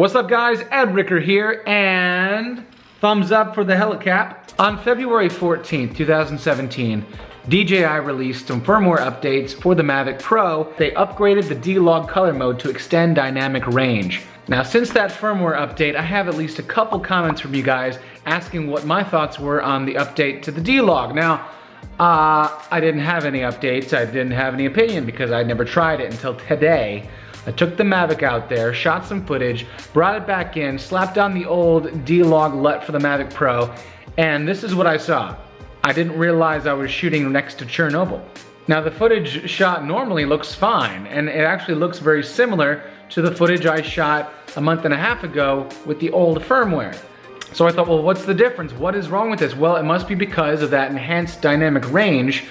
What's up guys, Ed Ricker here, and thumbs up for the helicap. On February 14th, 2017, DJI released some firmware updates for the Mavic Pro. They upgraded the D-Log color mode to extend dynamic range. Now since that firmware update, I have at least a couple comments from you guys asking what my thoughts were on the update to the D-Log. Now, I didn't have any updates, I didn't have any opinion because I'd never tried it until today. I took the Mavic out there, shot some footage, brought it back in, slapped on the old D-Log LUT for the Mavic Pro, and this is what I saw. I didn't realize I was shooting next to Chernobyl. Now the footage shot normally looks fine, and it actually looks very similar to the footage I shot a month and a half ago with the old firmware. So I thought, well, what's the difference? What is wrong with this? Well, it must be because of that enhanced dynamic range,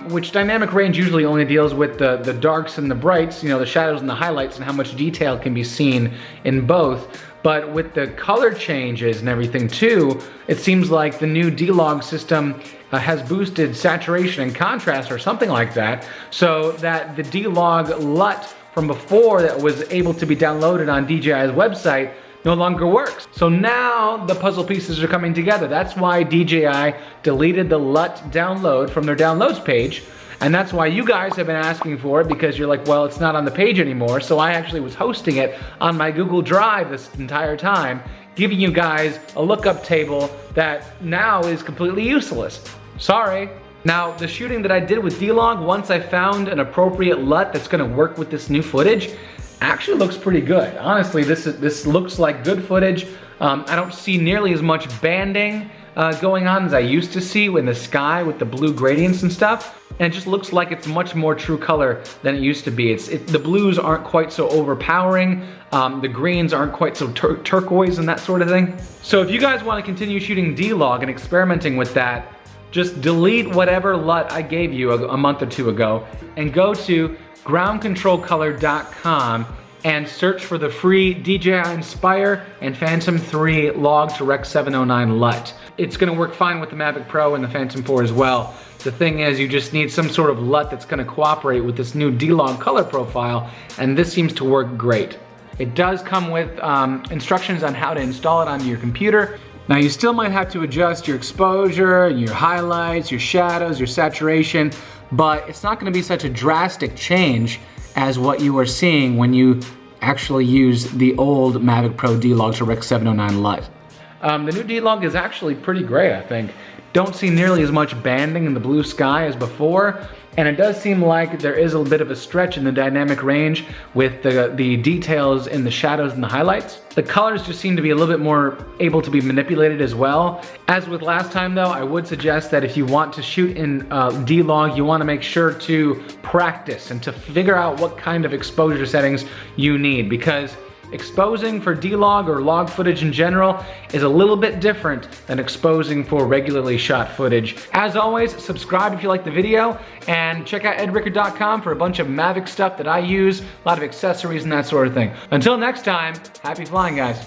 which dynamic range usually only deals with the darks and the brights, you know, the shadows and the highlights and how much detail can be seen in both. But with the color changes and everything too, it seems like the new D-Log system has boosted saturation and contrast or something like that, so that the D-Log LUT from before that was able to be downloaded on DJI's website no longer works. So now the puzzle pieces are coming together. That's why DJI deleted the LUT download from their downloads page, and that's why you guys have been asking for it, because you're like, well, it's not on the page anymore. So I actually was hosting it on my Google Drive this entire time, giving you guys a lookup table that now is completely useless. Sorry. Now, the shooting that I did with D-Log, once I found an appropriate LUT that's gonna work with this new footage, actually looks pretty good. Honestly, this looks like good footage. I don't see nearly as much banding going on as I used to see in the sky with the blue gradients and stuff. And it just looks like it's much more true color than it used to be. The blues aren't quite so overpowering. The greens aren't quite so turquoise and that sort of thing. So if you guys want to continue shooting D-Log and experimenting with that, just delete whatever LUT I gave you a month or two ago and go to groundcontrolcolor.com and search for the free DJI Inspire and Phantom 3 Log to Rec 709 LUT. It's gonna work fine with the Mavic Pro and the Phantom 4 as well. The thing is, you just need some sort of LUT that's gonna cooperate with this new D-Log color profile, and this seems to work great. It does come with instructions on how to install it onto your computer. Now you still might have to adjust your exposure, your highlights, your shadows, your saturation, but it's not gonna be such a drastic change as what you are seeing when you actually use the old Mavic Pro D-Log to Rec 709 LUT. The new D-Log is actually pretty great, I think. Don't see nearly as much banding in the blue sky as before, and it does seem like there is a bit of a stretch in the dynamic range with the details in the shadows and the highlights. The colors just seem to be a little bit more able to be manipulated as well. As with last time though, I would suggest that if you want to shoot in D-Log, you want to make sure to practice and to figure out what kind of exposure settings you need, because exposing for D-Log or log footage in general is a little bit different than exposing for regularly shot footage. As always, subscribe if you like the video, and check out edricker.com for a bunch of Mavic stuff that I use, a lot of accessories and that sort of thing. Until next time, happy flying, guys.